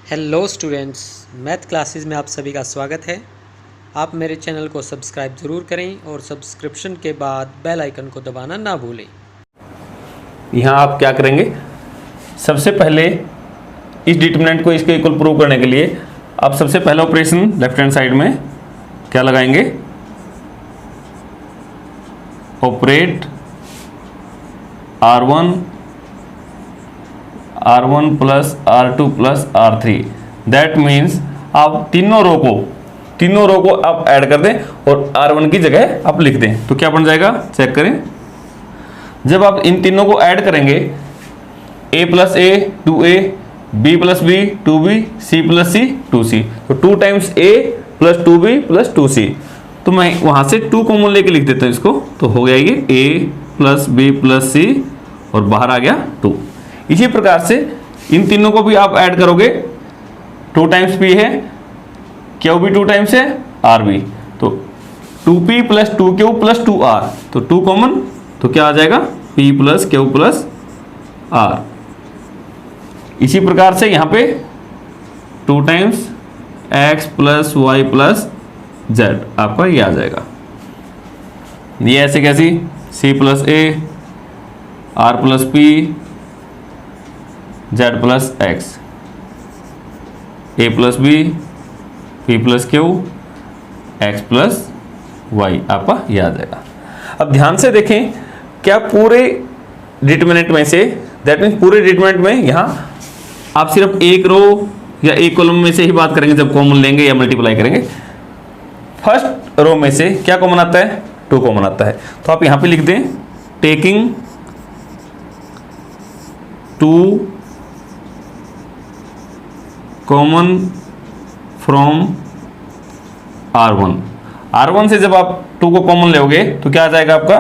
Hello students, math classes में आप सभी का स्वागत है। आप मेरे चैनल को सब्सक्राइब ज़रूर करें और सब्सक्रिप्शन के बाद बेल आइकन को दबाना ना भूलें। यहाँ आप क्या करेंगे, सबसे पहले इस डिटरमिनेंट को इसके इक्वल प्रूव करने के लिए आप सबसे पहला ऑपरेशन लेफ्ट हैंड साइड में क्या लगाएंगे, operate R1 plus R2 plus R3। That means आप तीनों रो को आप ऐड कर दें और R1 की जगह आप लिख दें तो क्या बन जाएगा, चेक करें। जब आप इन तीनों को ऐड करेंगे, a plus a 2a, b plus b 2b, c plus c 2c, तो 2 times a plus 2b plus 2c। तो मैं वहां से 2 कॉमन लेके लिख देता हूं इसको, तो हो गया ये a plus b plus c और बाहर आ गया 2। इसी प्रकार से इन तीनों को भी आप ऐड करोगे, 2 टाइम्स p है, q भी 2 टाइम्स है, r भी, तो 2p plus 2q plus 2r, तो 2 कॉमन, तो क्या आ जाएगा p plus q plus r। इसी प्रकार से यहाँ पे 2 times x plus y plus z आपका ये आ जाएगा। ये ऐसे कैसी, c plus a, r plus p, z plus x, a plus b, p plus q, x plus y आपका ये आ जाएगा। अब ध्यान से देखें, क्या पूरे डिटरमिनेंट में से, दैट मीन्स पूरे डिटरमिनेंट में यहाँ आप सिर्फ एक रो या एक कॉलम में से ही बात करेंगे जब कॉमन लेंगे या मल्टीप्लाई करेंगे। फर्स्ट रो में से क्या कॉमन आता है, 2 कॉमन आता है, तो आप यहाँ पे लिख दें टेकिंग 2 कॉमन फ्रॉम R1 से जब आप 2 को कॉमन लोगे तो क्या आ जाएगा आपका,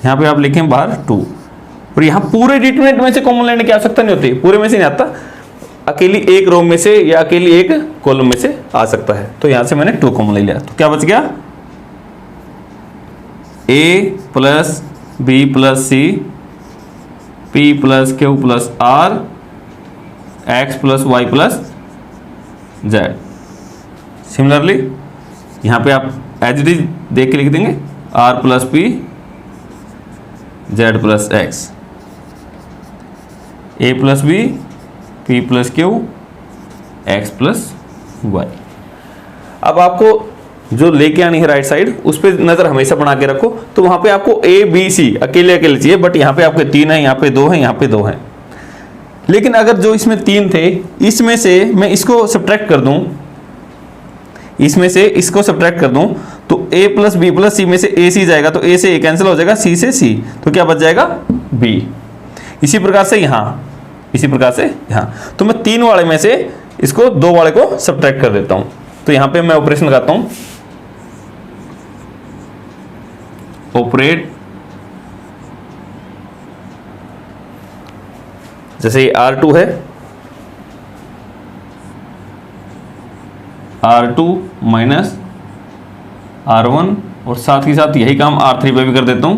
यहाँ पे आप लिखें बाहर 2। और यहाँ पूरे डिटरमिनेंट में से कॉमन लेने की आवश्यकता नहीं होती, पूरे में से नहीं आता, अकेली एक रो में से या अकेली एक कॉलम में से आ सकता है। तो यहाँ से मैंने 2 कॉमन ले लिया, तो क्या बच गया, a plus b plus c, p plus q plus r, x plus y plus z। Similarly यहाँ पे आप एज इट इज देख के लिख देंगे r plus p, z plus x, a plus b, p plus q, x plus y। अब आपको जो लेके आनी है राइट साइड, उस पर नजर हमेशा बना के रखो। तो वहां पे आपको a b c अकेले अकेले चाहिए, बट यहाँ पे आपके 3 है, यहाँ पे 2 है, यहाँ पे 2 है। लेकिन अगर जो इसमें 3 थे, इसमें से मैं इसको सब्ट्रैक्ट कर दूं, इसमें से इसको सब्ट्रैक्ट कर दूं, तो a plus b plus c में से a c जाएगा, तो a से a कैंसिल हो जाएगा, c से c, तो क्या बच जाएगा b। इसी प्रकार से यहाँ, तो मैं 3 वाले में से इसको 2 वाले को सब्ट्रैक्ट कर देता हूं। तो यहां पे मैं ऑपरेशन लगाता हूं, ऑपरेट, जैसे ये R2 है, R2 माइनस R1, और साथ ही साथ यही काम R3 पे भी कर देता हूं,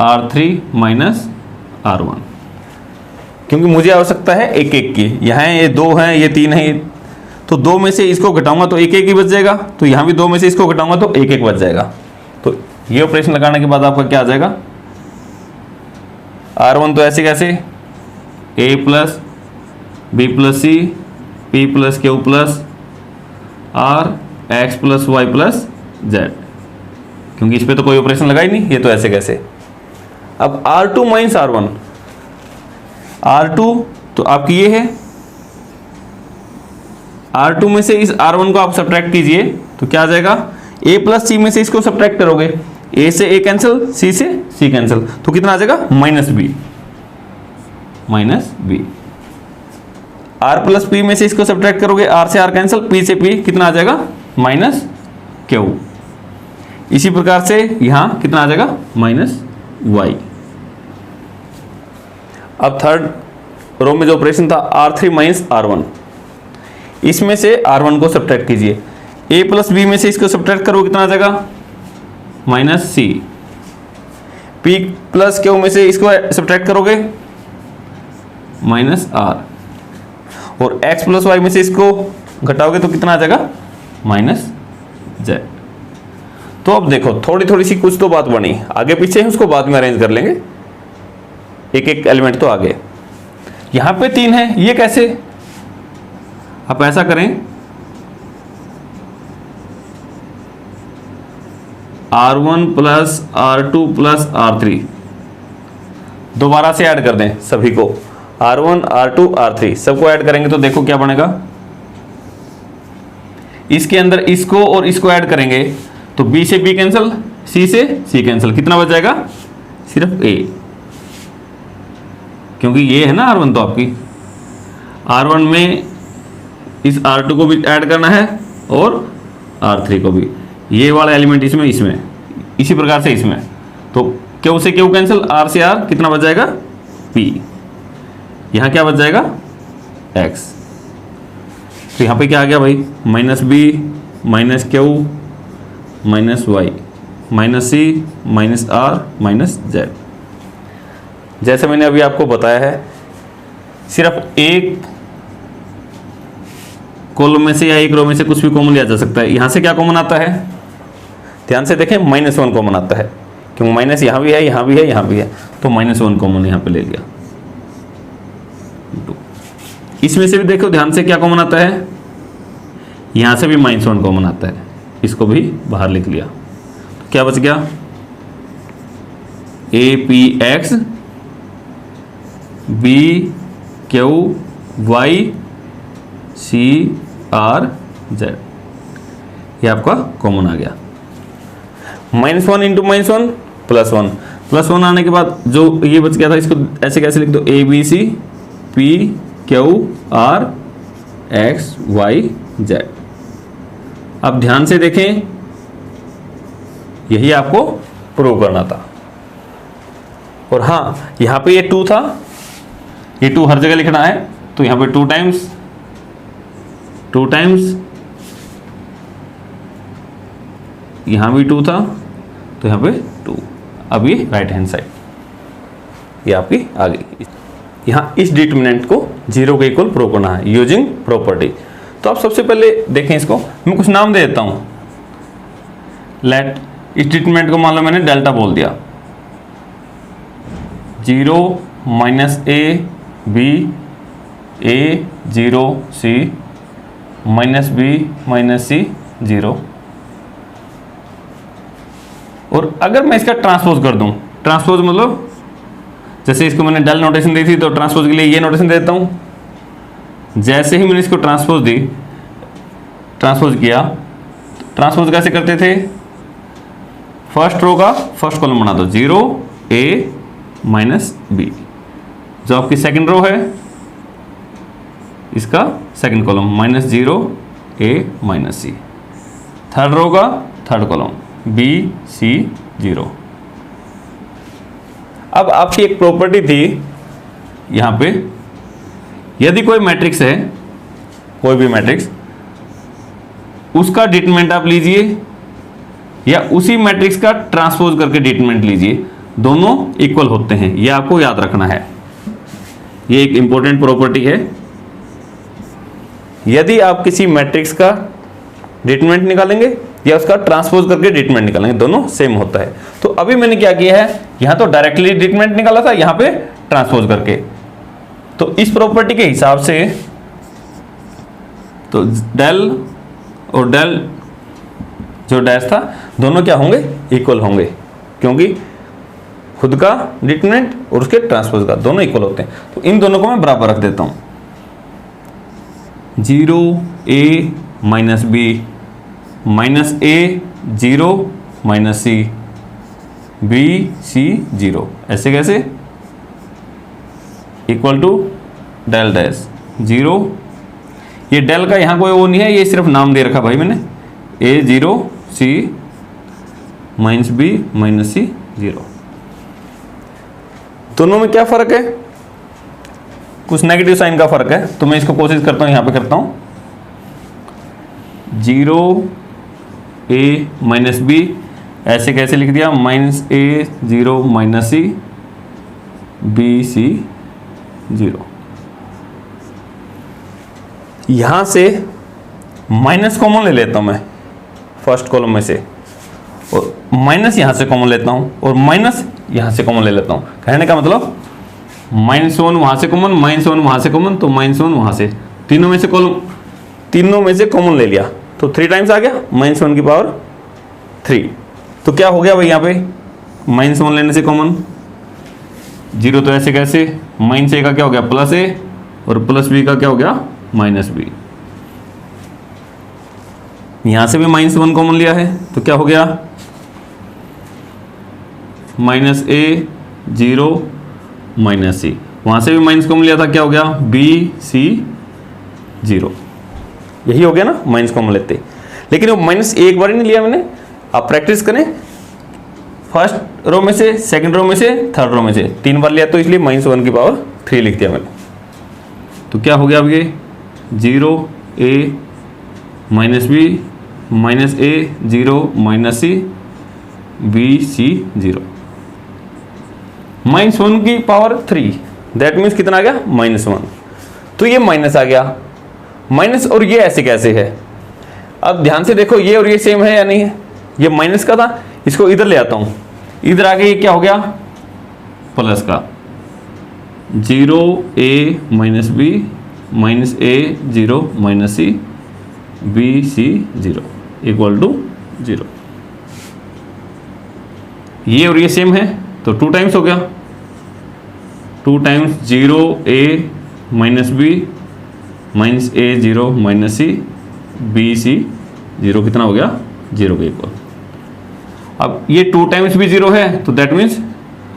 R3 माइनस R1, क्योंकि मुझे आवश्यकता है एक एक की। यहाँ ये 2 हैं, ये 3 है, तो 2 में से इसको घटाऊंगा तो एक एक ही बच जाएगा, तो यहाँ भी 2 में से इसको घटाऊंगा तो एक एक बच जाएगा। तो ये ऑपरेशन लगाने के बाद आपका क्या आ जाएगा, R1 तो ऐसे कैसे, a plus b plus c, p plus q plus r, x plus y plus z, क्योंकि इस पे तो कोई ऑपरेशन लगा ही नहीं, ये तो ऐसे कैसे। अब R2 माइनस R1, R2 तो आपकी ये है, R2 में से इस R1 को आप सब्ट्रैक्ट कीजिए तो क्या आ जाएगा, a प्लस c में से इसको सब्ट्रैक्ट करोगे, a से a कैंसिल, c से c कैंसिल, तो कितना आ जाएगा, minus b। r plus p में से इसको सब्ट्रैक्ट करोगे, r से r कैंसिल, p से p, कितना आ जाएगा, माइनस q। इसी प्रकार से यहां कितना आ जाएगा, माइनस y। अब थर्ड रो में जो ऑपरेशन था R3 माइनस R1, इसमें से R1 को सब्ट्रैक्ट कीजिए, a प्लस b में से इसको सब्ट्रैक्ट करोगे, कितना आ जाएगा, minus c, p plus q में से इसको सब्ट्रैक्ट करोगे, माइनस r, और x प्लस वाई में से इसको घटाओगे तो कितना आ जाएगा माइनस जेड। तो अब देखो थोड़ी थोड़ी सी कुछ तो बात बनी, आगे पीछे है उसको बाद में अरेंज कर लेंगे, एक एक एलिमेंट तो आगे। यहां पे 3 है, ये कैसे? आप ऐसा करें R1 plus R2 plus R3 दोबारा से ऐड कर दें सभी को, R1 R2 R3 सबको ऐड करेंगे तो देखो क्या बनेगा। इसके अंदर इसको और इसको ऐड करेंगे तो B से B कैंसिल, C से C कैंसिल, कितना बच जाएगा? सिर्फ A, क्योंकि ये है ना R1 तो आपकी। R1 में इस R2 को भी ऐड करना है और R3 को भी, ये वाला एलिमेंट इसमें इसी प्रकार से इसमें, तो Q से Q कैंसिल, R से R, कितना बच जाएगा? P। यहाँ क्या बच जाएगा? X। तो यहाँ पे क्या आ गया भाई? Minus B minus Q minus Y minus C minus R minus Z। जैसे मैंने अभी आपको बताया है, सिर्फ एक कॉलम में से या एक रो में से कुछ भी कॉमन लिया जा सकता है। यहाँ से क्या कॉमन आता है? ध्यान से देखें, -1 कॉमन आता है, क्योंकि माइनस यहाँ भी है, यहाँ भी है, यहाँ भी है, तो -1 कॉमन यहाँ पे ले लिया। इसमें से भी देखो ध्यान से क्या कॉमन आता है, यहाँ से भी -1 कॉमन आता है, इसको भी बाहर लिख लिया। तो क्या बच गया? APX BQY CRZ, ये आपका कॉमन आ गया। -1 इंटू -1 +1, +1 आने के बाद जो ये बच गया था इसको ऐसे कैसे लिख दो, ABC PQR XYZ। अब ध्यान से देखें, यही आपको प्रूव करना था। और हाँ, यहाँ पे ये 2 था, ये 2 हर जगह लिखना है, तो यहाँ पे 2 टाइम्स यहाँ भी 2 था, तो यहाँ पे 2। अब ये राइट हैंड साइड ये आपकी आ गई। यहाँ इस डिटरमिनेंट को 0 के इक्वल प्रूव करना है यूजिंग प्रॉपर्टी। तो आप सबसे पहले देखें इसको, मैं कुछ नाम दे देता हूँ। लेट, इस डिटरमिनेंट को मान लो मैंने डेल्टा बोल दिया, 0 -A B A 0 C -B -C 0। और अगर मैं इसका ट्रांसपोज कर दूं, ट्रांसपोज मतलब जैसे इसको मैंने डेल नोटेशन दी थी, तो ट्रांसपोज के लिए ये नोटेशन दे देता हूं। जैसे ही मैंने इसको ट्रांसपोज किया, ट्रांसपोज कैसे करते थे? फर्स्ट रो का फर्स्ट कॉलम बना दो, 0 A -B। जो आपकी सेकंड रो है इसका second column -0 A -C। Third row का थर्ड कॉलम B C 0। अब आपकी एक प्रॉपर्टी थी यहां पे, यदि कोई मैट्रिक्स है, कोई भी मैट्रिक्स, उसका डिटरमिनेंट आप लीजिए या उसी मैट्रिक्स का ट्रांसपोज करके डिटरमिनेंट लीजिए, दोनों इक्वल होते हैं। यह आपको याद रखना है, यह एक इंपॉर्टेंट प्रॉपर्टी है। यदि आप किसी मैट्रिक्स का डिटरमिनेंट निकालेंगे या उसका ट्रांसपोज करके डिटरमिनेंट निकालेंगे, दोनों सेम होता है। तो अभी मैंने क्या किया है, यहां तो डायरेक्टली डिटरमिनेंट निकाला था, यहां पे ट्रांसपोज करके। तो इस प्रॉपर्टी के हिसाब से तो डेल और डेल जो डैश था, दोनों क्या होंगे? इक्वल होंगे, क्योंकि खुद का डिटरमिनेंट और उसके ट्रांसपोज का दोनों इक्वल होते हैं। तो इन दोनों को मैं बराबर रख देता हूं, 0 A -B -A 0 -C B C 0, ऐसे कैसे? Equal to del dash 0। ये डेल का यहाँ कोई वो नहीं है, ये सिर्फ नाम दे रखा भाई मैंने, A 0 C -B -C 0। दोनों में क्या फर्क है? कुछ नेगेटिव साइन का फर्क है, तो मैं इसको कोशिश करता हूँ, यहाँ पे करता हूँ, 0 A -B ऐसे कैसे लिख दिया, -A 0 -C B C 0। यहाँ से माइनस कॉमन ले लेता हूँ मैं फर्स्ट कॉलम में से, और माइनस यहाँ से कॉमन लेता हूँ, और माइनस यहाँ से कॉमन ले लेता हूँ। कहने का मतलब -1 वहाँ से कॉमन, -1 वहाँ से कॉमन, तो -1 वहाँ से, तीनों में से कॉमन ले लिया, तो 3 टाइम्स आ गया -1 की पावर 3। तो क्या हो गया भाई यहाँ पे, -1 लेने से कॉमन 0, तो ऐसे कैसे, -a का क्या हो गया +a, और +b का क्या हो गया -b। यहां से भी -1 कॉमन लिया है, तो क्या हो गया -a 0 -c। वहां से भी माइनस कॉमन लिया था, क्या हो गया b c 0। यही हो गया ना माइनस कॉमन लेते। लेकिन वो माइनस एक बार ही नहीं लिया मैंने, आप प्रैक्टिस करें, फर्स्ट रो में से, सेकंड रो में से, थर्ड रो में से 3 बार लिया, तो इसलिए -1 की पावर 3 लिख दिया मैंने। तो क्या हो गया अब ये 0 a -b -a 0 -c b c 0, -1 की पावर 3, दैट मीन्स कितना आ गया -1। तो ये माइनस आ गया, माइनस, और ये ऐसे कैसे है, अब ध्यान से देखो, ये और ये सेम है या नहीं है, ये माइनस का था, इसको इधर ले आता हूं, इधर आगे ये क्या हो गया प्लस का, 0 a -b -a 0 -c b c 0 = 0। ये और ये सेम है, तो 2 टाइम्स हो गया, 2 times 0 a -b -a 0 -c b c 0 कितना हो गया 0 के इक्वल। अब ये 2 टाइम्स भी 0 है, तो दैट मीन्स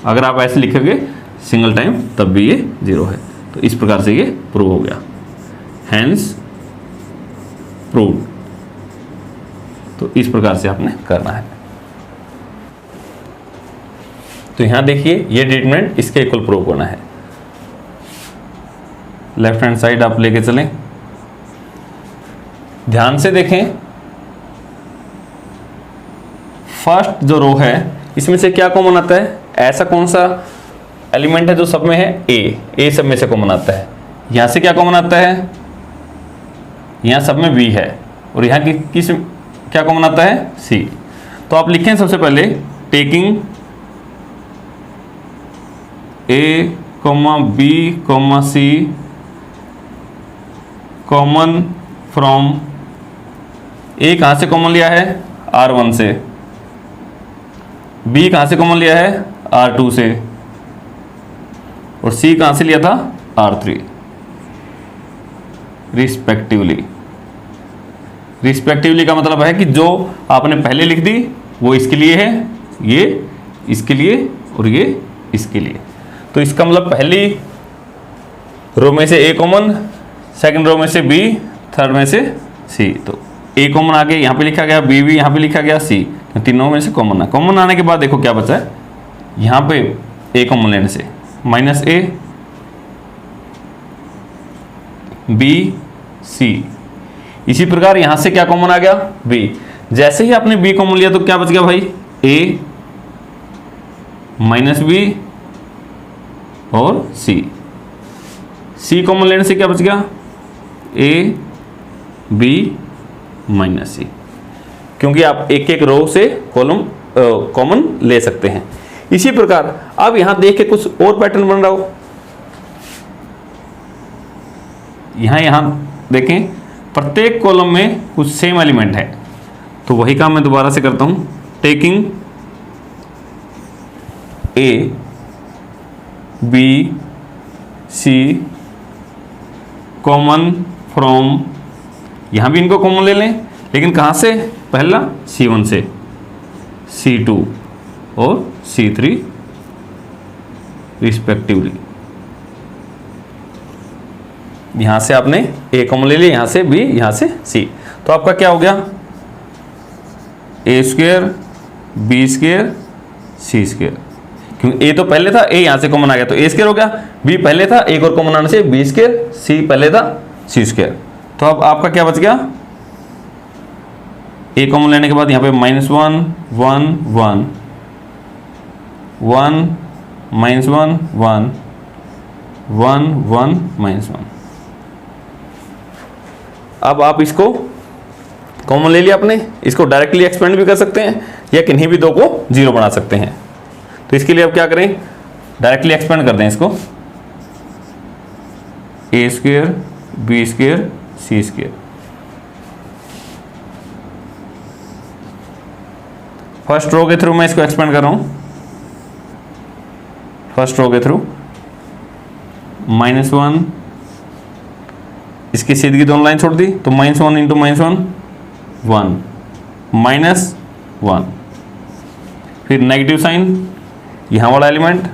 अगर आप ऐसे लिखोगे सिंगल टाइम तब भी ये 0 है। तो इस प्रकार से ये प्रूव हो गया, हैंस प्रूव्ड। तो इस प्रकार से आपने करना है। तो यहां देखिए ये ट्रीटमेंट इसके इक्वल प्रूव करना है। लेफ्ट हैंड साइड आप लेके चलें, ध्यान से देखें, फर्स्ट जो रो है इसमें से क्या कॉमन आता है, ऐसा कौन सा एलिमेंट है जो सब में है, ए सब में से कॉमन आता है। यहां से क्या कॉमन आता है, यहां सब में बी है, और यहां की किस क्या कॉमन आता है, सी। तो आप लिखें सबसे पहले taking A, B, C common from, A कहां से कॉमन लिया है R1 से, B कहां से कॉमन लिया है R2 से, और C कहां से लिया था R3 रिस्पेक्टिवली। रिस्पेक्टिवली का मतलब है कि जो आपने पहले लिख दी वो इसके लिए है, ये इसके लिए, और ये इसके लिए। तो इसका मतलब पहली रो में से A कॉमन, सेकंड रो में से B, थर्ड में से C। तो A कॉमन आगे यहाँ पे लिखा गया, B भी यहाँ पे लिखा गया, C, तो तीनों में से कॉमन है। कॉमन आने के बाद देखो क्या बचा है, यहाँ पे A कॉमन लेने से -a B C। इसी प्रकार यहां से क्या कॉमन आ गया B। जैसे ही आपने B कॉमन लिया तो क्या बच गया भाई A -b और C कॉमन लेने से क्या बच गया A B -c, क्योंकि आप एक एक रो से कॉलम कॉमन ले सकते हैं। इसी प्रकार अब यहां देख के कुछ और पैटर्न बन रहा हो, यहां देखें प्रत्येक कॉलम में कुछ सेम एलिमेंट है, तो वही काम मैं दोबारा से करता हूं, taking A B C common from, यहां भी इनको कॉमन ले लें, लेकिन कहां से, पहला C1 से, C2 और C3 रिस्पेक्टिवली। यहां से आपने A कॉमन ले लिया, यहां से B, यहां से C, तो आपका क्या हो गया A² B² C²। क्योंकि A तो पहले था, A यहां से कॉमन आ गया तो A² हो गया, B पहले था, एक और कॉमन आने से B², C पहले था C²। तो अब आपका क्या बच गया, A कॉमन लेने के बाद यहां पे -1 1 1 1 -1 1 1 1 -1। अब आप इसको कॉमन ले लिया आपने, इसको डायरेक्टली एक्सपेंड भी कर सकते हैं या किन्हीं भी दो को 0 बना सकते हैं। तो इसके लिए अब क्या करें, डायरेक्टली एक्सपेंड कर दें इसको, ए square B square C square. First row के थ्रू मैं इसको एक्सपेंड कर रहा हूं, फर्स्ट रो के थ्रू -1, इसकी सीधी की दोनों लाइन छोड़ दी तो -1 इंटू -1 1 -1, फिर नेगेटिव साइन यहां वाला एलिमेंट,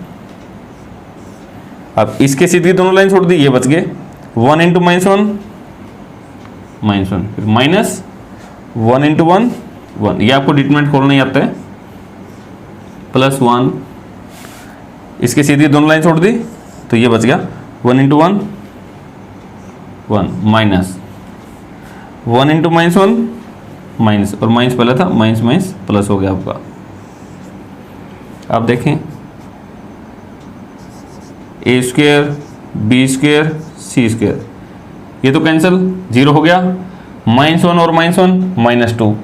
अब इसके सीधी की दोनों लाइन छोड़ दी, ये बच गए 1 इंटू -1 -1, फिर -1 इंटू 1 1, ये आपको डिटरमिनेंट खोलना ही आता है, +1, इसके सीधी दोनों लाइन छोड़ दी तो ये बच गया 1 इंटू 1 1 -1 इंटू -1 माइनस, और माइनस पहले था, माइनस माइनस प्लस हो गया आपका। आप देखें ए square B square C square, ये तो कैंसिल 0 हो गया, -1 और -1 -2,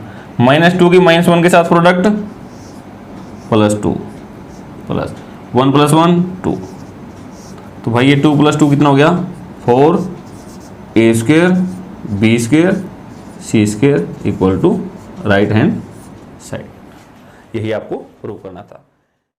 -2 की -1 के साथ प्रोडक्ट +2 प्लस 1 + 1 2, तो भाई ये 2 + 2 कितना हो गया 4, A square B square C square equal to right hand side. यही आपको प्रूव करना था।